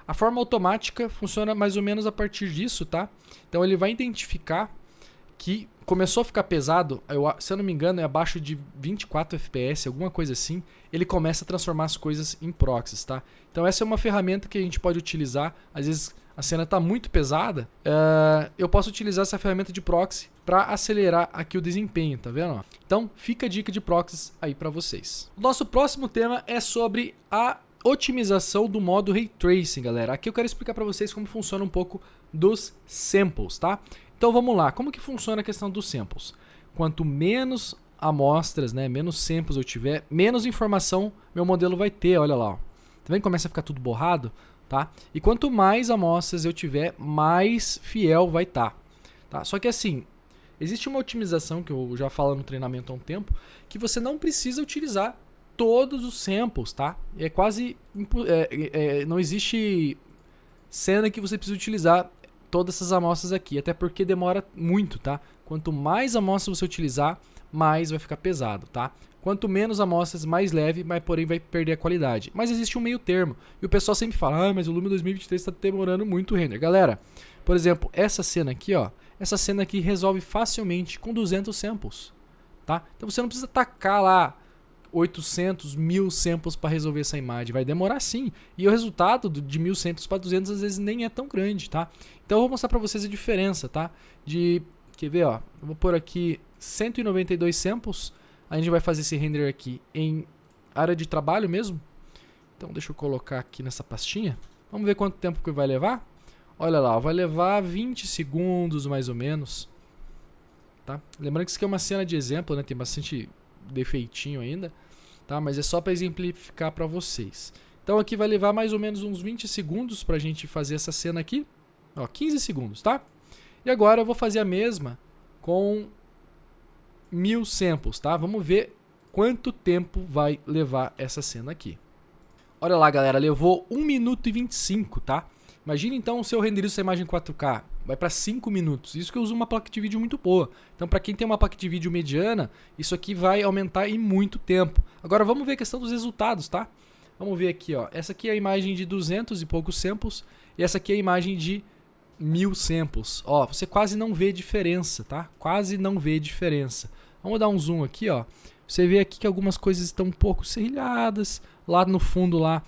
A forma automática funciona mais ou menos a partir disso, tá? Então ele vai identificar que começou a ficar pesado, se eu não me engano é abaixo de 24 FPS, alguma coisa assim, ele começa a transformar as coisas em proxies, tá? Então essa é uma ferramenta que a gente pode utilizar, às vezes a cena está muito pesada, eu posso utilizar essa ferramenta de proxy para acelerar aqui o desempenho, tá vendo? Então fica a dica de proxies aí para vocês. O nosso próximo tema é sobre a otimização do modo Ray Tracing, galera. Aqui eu quero explicar para vocês como funciona um pouco dos samples, tá? Então vamos lá, como que funciona a questão dos samples? Quanto menos amostras, né, menos samples eu tiver, menos informação meu modelo vai ter, olha lá. Ó. Tá vendo que começa a ficar tudo borrado? Tá? E quanto mais amostras eu tiver, mais fiel vai estar. Tá? Só que assim, Existe uma otimização que eu já falo no treinamento há um tempo, que você não precisa utilizar todos os samples, tá? É quase não existe cena que você precisa utilizar todas essas amostras aqui, até porque demora muito, tá? Quanto mais amostras você utilizar, mais vai ficar pesado, tá? Quanto menos amostras, mais leve, mas porém vai perder a qualidade. Mas existe um meio termo. E o pessoal sempre fala, mas o Lumion 2023 está demorando muito o render. Galera, por exemplo, essa cena aqui, ó. Essa cena aqui resolve facilmente com 200 samples, tá? Então você não precisa tacar lá 800, 1000 samples para resolver essa imagem. Vai demorar sim. E o resultado de 1000 samples para 200 às vezes nem é tão grande, tá? Então eu vou mostrar para vocês a diferença, tá? Quer ver, ó? Eu vou pôr aqui 192 samples. A gente vai fazer esse render aqui em área de trabalho mesmo. Então deixa eu colocar aqui nessa pastinha. Vamos ver quanto tempo que vai levar. Olha lá, vai levar 20 segundos mais ou menos. Tá? Lembrando que isso aqui é uma cena de exemplo, né? Tem bastante defeitinho ainda. Tá? Mas é só para exemplificar para vocês. Então aqui vai levar mais ou menos uns 20 segundos para a gente fazer essa cena aqui. Ó, 15 segundos, tá? E agora eu vou fazer a mesma com 1000 samples, tá? Vamos ver quanto tempo vai levar essa cena aqui. Olha lá, galera, levou 1 minuto e 25, tá? Imagina então o seu renderizo dessa imagem em 4K, vai para 5 minutos. Isso que eu uso uma placa de vídeo muito boa. Então, para quem tem uma placa de vídeo mediana, isso aqui vai aumentar em muito tempo. Agora vamos ver a questão dos resultados, tá? Vamos ver aqui, ó. Essa aqui é a imagem de 200 e poucos samples e essa aqui é a imagem de 1000 samples. Ó, você quase não vê diferença, tá? Quase não vê diferença. Vamos dar um zoom aqui, ó. Você vê aqui que algumas coisas estão um pouco serrilhadas. Lá no fundo, lá,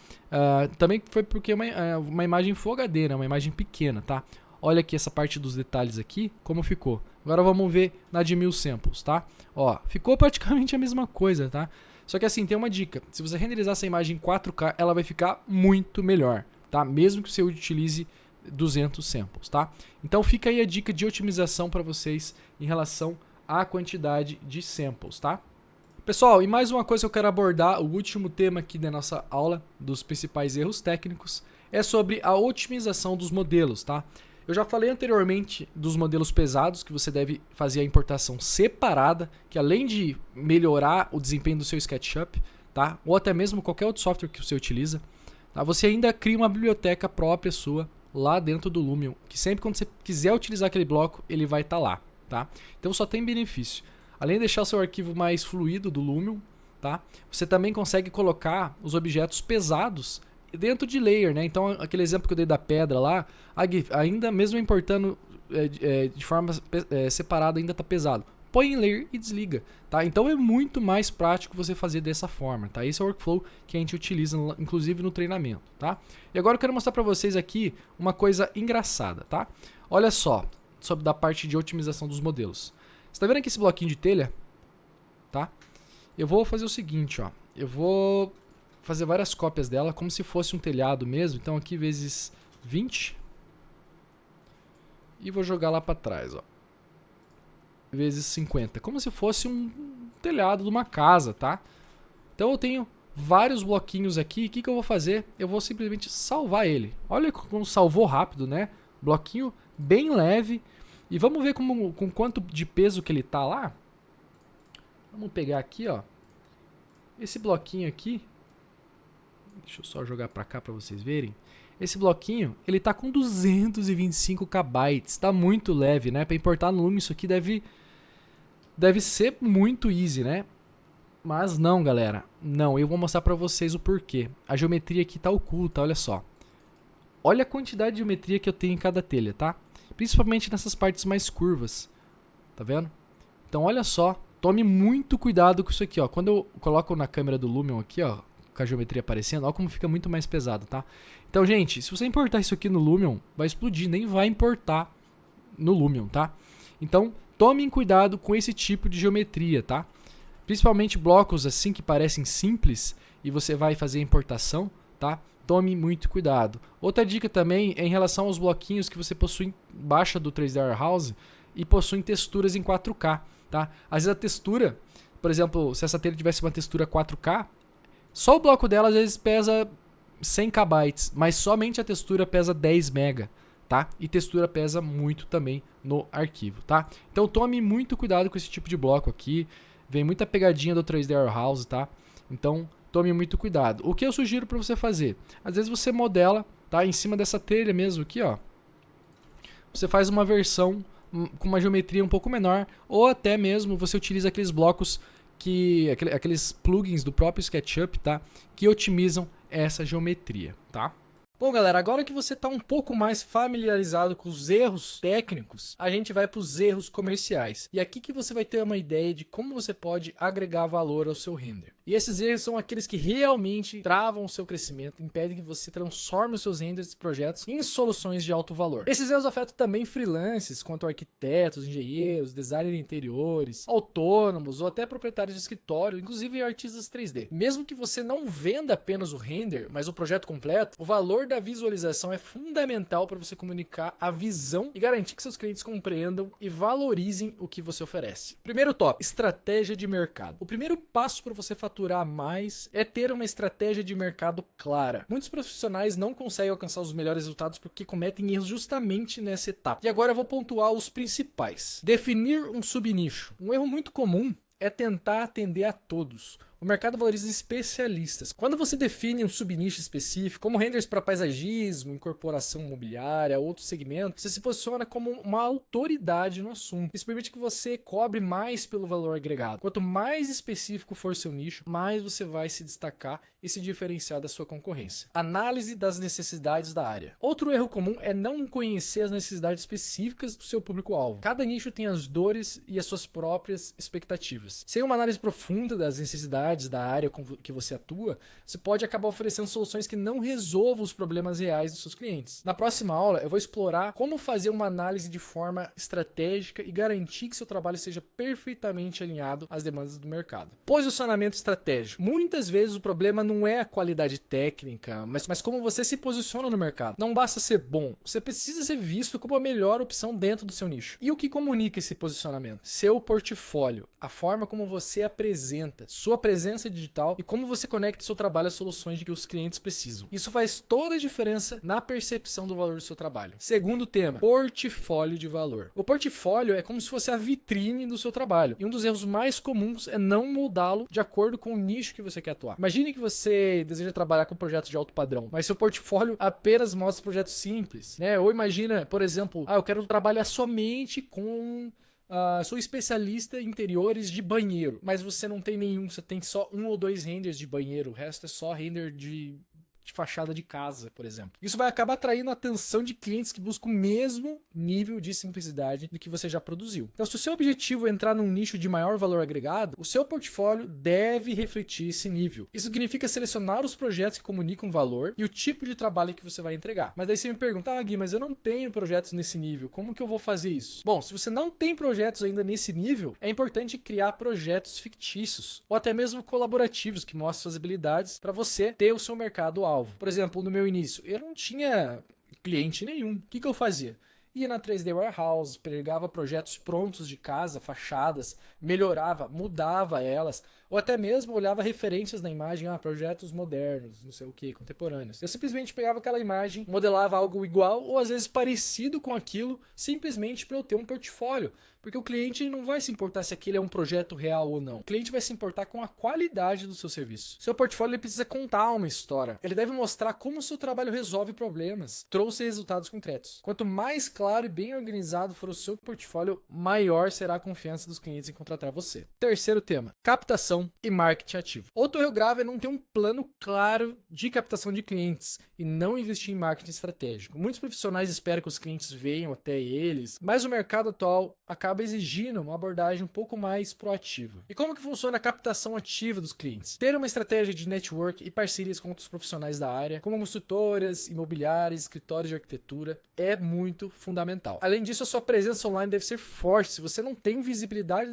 também foi porque é uma imagem Full HD, né? Uma imagem pequena, tá? Olha aqui essa parte dos detalhes aqui, como ficou. Agora vamos ver na de 1000 samples, tá? Ó, ficou praticamente a mesma coisa, tá? Só que assim, tem uma dica. Se você renderizar essa imagem em 4K, ela vai ficar muito melhor, tá? Mesmo que você utilize 200 samples, tá? Então fica aí a dica de otimização para vocês em relação à quantidade de samples, tá? Pessoal, e mais uma coisa que eu quero abordar, o último tema aqui da nossa aula dos principais erros técnicos, é sobre a otimização dos modelos, tá? Eu já falei anteriormente dos modelos pesados, que você deve fazer a importação separada, que além de melhorar o desempenho do seu SketchUp, tá? Ou até mesmo qualquer outro software que você utiliza, tá? Você ainda cria uma biblioteca própria sua lá dentro do Lumion, que sempre quando você quiser utilizar aquele bloco, ele vai estar lá, tá? Então só tem benefício. Além de deixar o seu arquivo mais fluido do Lumion, tá? Você também consegue colocar os objetos pesados dentro de layer, né? Então aquele exemplo que eu dei da pedra lá, ainda mesmo importando de forma separada, ainda está pesado. Põe em layer e desliga, tá? Então é muito mais prático você fazer dessa forma, tá? Esse é o workflow que a gente utiliza, inclusive no treinamento, tá? E agora eu quero mostrar para vocês aqui uma coisa engraçada, tá? Olha só, sobre da parte de otimização dos modelos. Você tá vendo aqui esse bloquinho de telha? Tá? Eu vou fazer o seguinte, ó. Eu vou fazer várias cópias dela, como se fosse um telhado mesmo. Então aqui vezes 20. E vou jogar lá para trás, ó. Vezes 50. Como se fosse um telhado de uma casa, tá? Então eu tenho vários bloquinhos aqui. O que eu vou fazer? Eu vou simplesmente salvar ele. Olha como salvou rápido, né? Bloquinho bem leve. E vamos ver com quanto de peso que ele tá lá. Vamos pegar aqui, ó. Esse bloquinho aqui. Deixa eu só jogar pra cá pra vocês verem. Esse bloquinho, ele tá com 225 KB. Tá muito leve, né? Pra importar no Lumion isso aqui deve ser muito easy, né? Mas não, galera. Não, eu vou mostrar pra vocês o porquê. A geometria aqui tá oculta, olha só. Olha a quantidade de geometria que eu tenho em cada telha, tá? Principalmente nessas partes mais curvas. Tá vendo? Então olha só. Tome muito cuidado com isso aqui, ó. Quando eu coloco na câmera do Lumion aqui, ó, com a geometria aparecendo, olha como fica muito mais pesado, tá? Então, gente, se você importar isso aqui no Lumion, vai explodir. Nem vai importar no Lumion, tá? Então, tomem cuidado com esse tipo de geometria, tá? Principalmente blocos assim que parecem simples e você vai fazer a importação, tá? Tome muito cuidado. Outra dica também é em relação aos bloquinhos que você possui baixa do 3D Warehouse e possuem texturas em 4K, tá? Às vezes a textura, por exemplo, se essa telha tivesse uma textura 4K, só o bloco dela às vezes pesa 100 KB, mas somente a textura pesa 10 MB, tá? E textura pesa muito também no arquivo, tá? Então tome muito cuidado com esse tipo de bloco aqui. Vem muita pegadinha do 3D Warehouse, tá? Então tome muito cuidado. O que eu sugiro para você fazer? Às vezes você modela, tá? Em cima dessa telha mesmo aqui, ó. Você faz uma versão com uma geometria um pouco menor, ou até mesmo você utiliza aqueles blocos aqueles plugins do próprio SketchUp, tá? Que otimizam essa geometria, tá? Bom, galera, agora que você está um pouco mais familiarizado com os erros técnicos, a gente vai para os erros comerciais. E aqui que você vai ter uma ideia de como você pode agregar valor ao seu render. E esses erros são aqueles que realmente travam o seu crescimento, impedem que você transforme os seus renders e projetos em soluções de alto valor. Esses erros afetam também freelancers, quanto arquitetos, engenheiros, designers de interiores, autônomos ou até proprietários de escritório, inclusive artistas 3D. Mesmo que você não venda apenas o render, mas o projeto completo, o valor da visualização é fundamental para você comunicar a visão e garantir que seus clientes compreendam e valorizem o que você oferece. Primeiro tópico, estratégia de mercado. O primeiro passo para você faturar mais é ter uma estratégia de mercado clara. Muitos profissionais não conseguem alcançar os melhores resultados porque cometem erros justamente nessa etapa. E agora eu vou pontuar os principais. Definir um subnicho. Um erro muito comum é tentar atender a todos. O mercado valoriza especialistas. Quando você define um subnicho específico, como renders para paisagismo, incorporação imobiliária, outros segmentos, você se posiciona como uma autoridade no assunto. Isso permite que você cobre mais pelo valor agregado. Quanto mais específico for seu nicho, mais você vai se destacar e se diferenciar da sua concorrência. Análise das necessidades da área. Outro erro comum é não conhecer as necessidades específicas do seu público-alvo. Cada nicho tem as dores e as suas próprias expectativas. Sem uma análise profunda das necessidades da área que você atua, você pode acabar oferecendo soluções que não resolvam os problemas reais dos seus clientes. Na próxima aula, eu vou explorar como fazer uma análise de forma estratégica e garantir que seu trabalho seja perfeitamente alinhado às demandas do mercado. Posicionamento estratégico. Muitas vezes o problema não é a qualidade técnica, mas como você se posiciona no mercado. Não basta ser bom, você precisa ser visto como a melhor opção dentro do seu nicho. E o que comunica esse posicionamento? Seu portfólio, a forma como você apresenta, sua presença digital e como você conecta seu trabalho às soluções de que os clientes precisam. Isso faz toda a diferença na percepção do valor do seu trabalho. Segundo tema, portfólio de valor. O portfólio é como se fosse a vitrine do seu trabalho. E um dos erros mais comuns é não moldá-lo de acordo com o nicho que você quer atuar. Imagine que você deseja trabalhar com projetos de alto padrão, mas seu portfólio apenas mostra projetos simples, né? Ou imagina, por exemplo, eu quero trabalhar somente com sou especialista em interiores de banheiro, mas você não tem nenhum, você tem só 1 ou 2 renders de banheiro, o resto é só render de fachada de casa, por exemplo. Isso vai acabar atraindo a atenção de clientes que buscam o mesmo nível de simplicidade do que você já produziu. Então, se o seu objetivo é entrar num nicho de maior valor agregado, o seu portfólio deve refletir esse nível. Isso significa selecionar os projetos que comunicam valor e o tipo de trabalho que você vai entregar. Mas daí você me pergunta, Gui, mas eu não tenho projetos nesse nível, como que eu vou fazer isso? Bom, se você não tem projetos ainda nesse nível, é importante criar projetos fictícios ou até mesmo colaborativos que mostrem suas habilidades para você ter o seu mercado-alvo. Por exemplo, no meu início, eu não tinha cliente nenhum. O que eu fazia? Ia na 3D Warehouse, pegava projetos prontos de casa, fachadas, melhorava, mudava elas, ou até mesmo olhava referências na imagem, projetos modernos, não sei o que, contemporâneos. Eu simplesmente pegava aquela imagem, modelava algo igual ou às vezes parecido com aquilo, simplesmente para eu ter um portfólio. Porque o cliente não vai se importar se aquele é um projeto real ou não. O cliente vai se importar com a qualidade do seu serviço. Seu portfólio ele precisa contar uma história. Ele deve mostrar como o seu trabalho resolve problemas, trouxe resultados concretos. Quanto mais claro e bem organizado for o seu portfólio, maior será a confiança dos clientes em contratar você. Terceiro tema, captação e marketing ativo. Outro erro grave é não ter um plano claro de captação de clientes e não investir em marketing estratégico. Muitos profissionais esperam que os clientes venham até eles, mas o mercado atual acaba exigindo uma abordagem um pouco mais proativa. E como que funciona a captação ativa dos clientes? Ter uma estratégia de network e parcerias com outros profissionais da área, como consultoras, imobiliárias, escritórios de arquitetura, é muito fundamental. Além disso, a sua presença online deve ser forte. Se você não tem visibilidade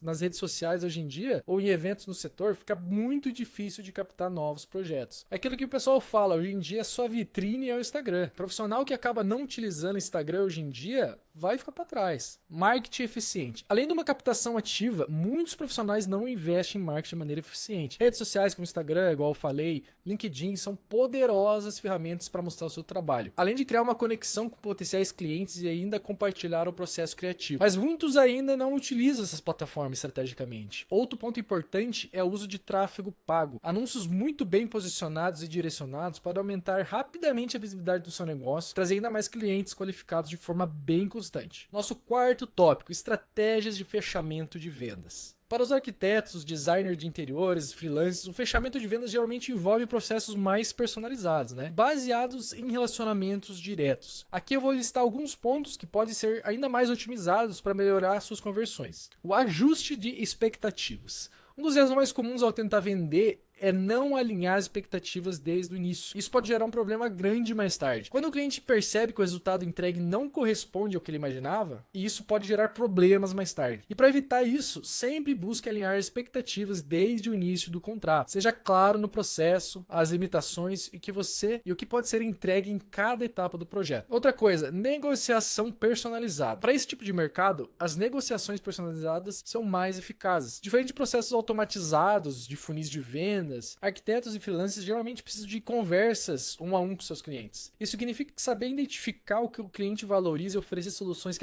nas redes sociais hoje em dia, ou em eventos no setor, fica muito difícil de captar novos projetos. É aquilo que o pessoal fala, hoje em dia a sua vitrine é o Instagram. O profissional que acaba não utilizando o Instagram hoje em dia vai ficar para trás. Marketing eficiente. Além de uma captação ativa, muitos profissionais não investem em marketing de maneira eficiente. Redes sociais como Instagram, igual eu falei, LinkedIn, são poderosas ferramentas para mostrar o seu trabalho. Além de criar uma conexão com potenciais clientes e ainda compartilhar o processo criativo. Mas muitos ainda não utilizam essas plataformas estrategicamente. Outro ponto importante é o uso de tráfego pago. Anúncios muito bem posicionados e direcionados podem aumentar rapidamente a visibilidade do seu negócio, trazer ainda mais clientes qualificados de forma bem constante. Nosso quarto tópico, estratégias de fechamento de vendas. Para os arquitetos, designers de interiores, freelancers, o fechamento de vendas geralmente envolve processos mais personalizados, baseados em relacionamentos diretos. Aqui eu vou listar alguns pontos que podem ser ainda mais otimizados para melhorar suas conversões. O ajuste de expectativas. Um dos erros mais comuns ao tentar vender é não alinhar as expectativas desde o início. Isso pode gerar um problema grande mais tarde. Quando o cliente percebe que o resultado entregue não corresponde ao que ele imaginava, isso pode gerar problemas mais tarde. E para evitar isso, sempre busque alinhar as expectativas desde o início do contrato. Seja claro no processo, as limitações e o que pode ser entregue em cada etapa do projeto. Outra coisa, negociação personalizada. Para esse tipo de mercado, as negociações personalizadas são mais eficazes. Diferente de processos automatizados de funis de venda, arquitetos e freelancers geralmente precisam de conversas um a um com seus clientes. Isso significa que saber identificar o que o cliente valoriza e oferecer soluções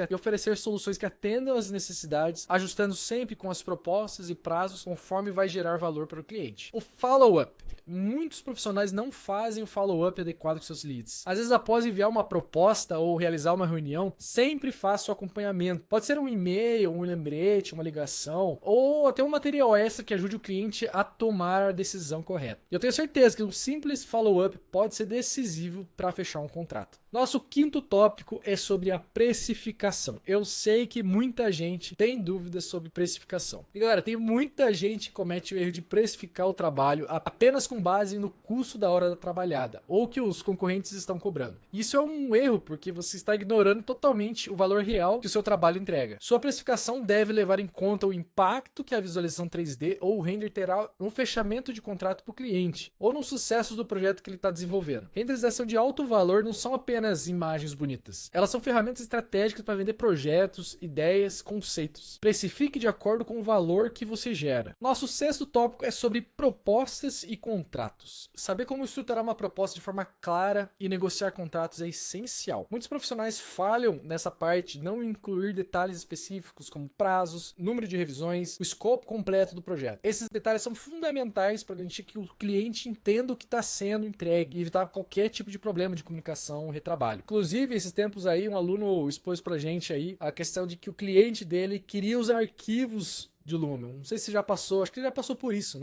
que atendam às necessidades, ajustando sempre com as propostas e prazos conforme vai gerar valor para o cliente. O follow-up. Muitos profissionais não fazem o follow-up adequado com seus leads. Às vezes, após enviar uma proposta ou realizar uma reunião, sempre faça o acompanhamento. Pode ser um e-mail, um lembrete, uma ligação, ou até um material extra que ajude o cliente a tomar a decisão correta. Eu tenho certeza que um simples follow-up pode ser decisivo para fechar um contrato. Nosso quinto tópico é sobre a precificação. Eu sei que muita gente tem dúvidas sobre precificação. E galera, tem muita gente que comete o erro de precificar o trabalho apenas com base no custo da hora trabalhada, ou que os concorrentes estão cobrando. Isso é um erro, porque você está ignorando totalmente o valor real que o seu trabalho entrega. Sua precificação deve levar em conta o impacto que a visualização 3D ou o render terá no fechamento de contrato para o cliente, ou no sucesso do projeto que ele está desenvolvendo. Renderização de alto valor não são apenas imagens bonitas. Elas são ferramentas estratégicas para vender projetos, ideias, conceitos. Precifique de acordo com o valor que você gera. Nosso sexto tópico é sobre propostas e contratos. Saber como estruturar uma proposta de forma clara e negociar contratos é essencial. Muitos profissionais falham nessa parte de não incluir detalhes específicos como prazos, número de revisões, o escopo completo do projeto. Esses detalhes são fundamentais para garantir que o cliente entenda o que está sendo entregue e evitar qualquer tipo de problema de comunicação, retrabalho. Inclusive, esses tempos aí, um aluno expôs pra gente aí a questão de que o cliente dele queria os arquivos de Lumion. Não sei se já passou, acho que ele já passou por isso,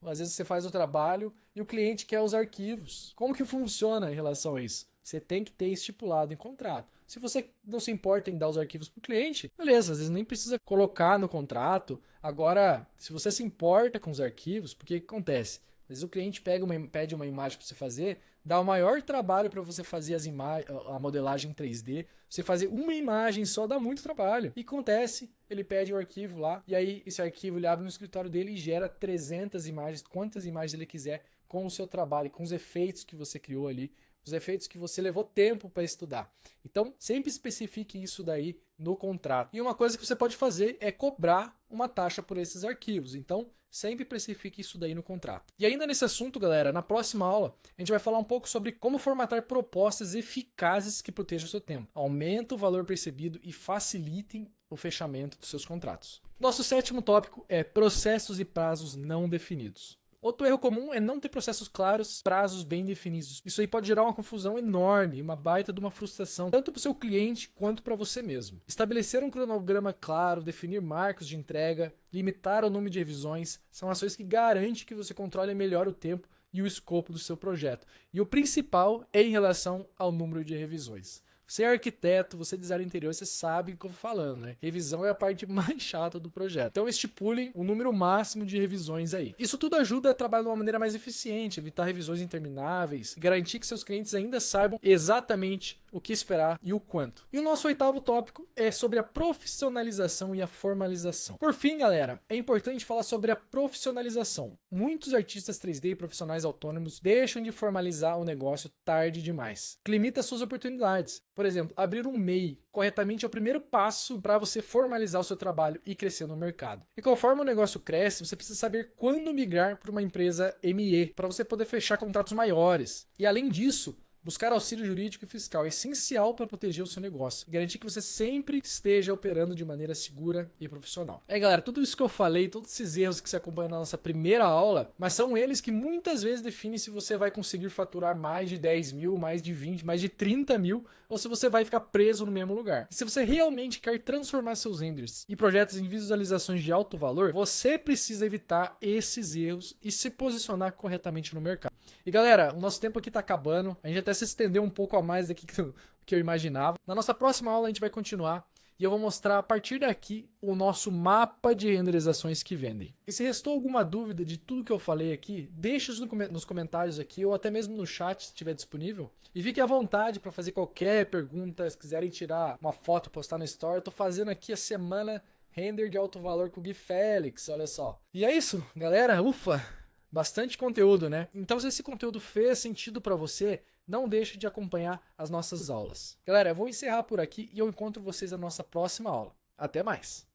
Às vezes você faz o trabalho e o cliente quer os arquivos. Como que funciona em relação a isso? Você tem que ter estipulado em contrato. Se você não se importa em dar os arquivos para o cliente, beleza, às vezes nem precisa colocar no contrato. Agora, se você se importa com os arquivos, porque o que acontece? Às vezes o cliente pede uma imagem para você fazer, dá o maior trabalho para você fazer a modelagem 3D. Você fazer uma imagem só dá muito trabalho. E acontece, ele pede o arquivo lá, e aí esse arquivo ele abre no escritório dele e gera 300 imagens, quantas imagens ele quiser, com o seu trabalho, com os efeitos que você criou ali, os efeitos que você levou tempo para estudar. Então, sempre especifique isso daí no contrato. E uma coisa que você pode fazer é cobrar uma taxa por esses arquivos. Então, sempre precifique isso daí no contrato. E ainda nesse assunto, galera, na próxima aula, a gente vai falar um pouco sobre como formatar propostas eficazes que protejam o seu tempo, aumentem o valor percebido e facilitem o fechamento dos seus contratos. Nosso sétimo tópico é processos e prazos não definidos. Outro erro comum é não ter processos claros, prazos bem definidos. Isso aí pode gerar uma confusão enorme, uma baita de uma frustração, tanto para o seu cliente quanto para você mesmo. Estabelecer um cronograma claro, definir marcos de entrega, limitar o número de revisões, são ações que garantem que você controle melhor o tempo e o escopo do seu projeto. E o principal é em relação ao número de revisões. Você é arquiteto, você é designer interior, você sabe o que eu tô falando, Revisão é a parte mais chata do projeto. Então estipule o número máximo de revisões aí. Isso tudo ajuda a trabalhar de uma maneira mais eficiente, evitar revisões intermináveis, garantir que seus clientes ainda saibam exatamente o que esperar e o quanto. E o nosso oitavo tópico é sobre a profissionalização e a formalização. Por fim, galera, é importante falar sobre a profissionalização. Muitos artistas 3D e profissionais autônomos deixam de formalizar o negócio tarde demais, que limita suas oportunidades. Por exemplo, abrir um MEI corretamente é o primeiro passo para você formalizar o seu trabalho e crescer no mercado. E conforme o negócio cresce, você precisa saber quando migrar para uma empresa ME, para você poder fechar contratos maiores. E além disso, buscar auxílio jurídico e fiscal é essencial para proteger o seu negócio e garantir que você sempre esteja operando de maneira segura e profissional. Galera, tudo isso que eu falei, todos esses erros que você acompanha na nossa primeira aula, mas são eles que muitas vezes definem se você vai conseguir faturar mais de 10 mil, mais de 20, mais de 30 mil, ou se você vai ficar preso no mesmo lugar. E se você realmente quer transformar seus renders e projetos em visualizações de alto valor, você precisa evitar esses erros e se posicionar corretamente no mercado. E galera, o nosso tempo aqui tá acabando, a gente até se estendeu um pouco a mais daqui que eu imaginava. Na nossa próxima aula a gente vai continuar e eu vou mostrar a partir daqui o nosso mapa de renderizações que vendem. E se restou alguma dúvida de tudo que eu falei aqui, deixe nos comentários aqui ou até mesmo no chat se estiver disponível. E fique à vontade para fazer qualquer pergunta, se quiserem tirar uma foto e postar no Story. Eu tô fazendo aqui a semana render de alto valor com o Gui Félix, olha só. E é isso, galera, ufa! Bastante conteúdo, né? Então, se esse conteúdo fez sentido para você, não deixe de acompanhar as nossas aulas. Galera, eu vou encerrar por aqui e eu encontro vocês na nossa próxima aula. Até mais!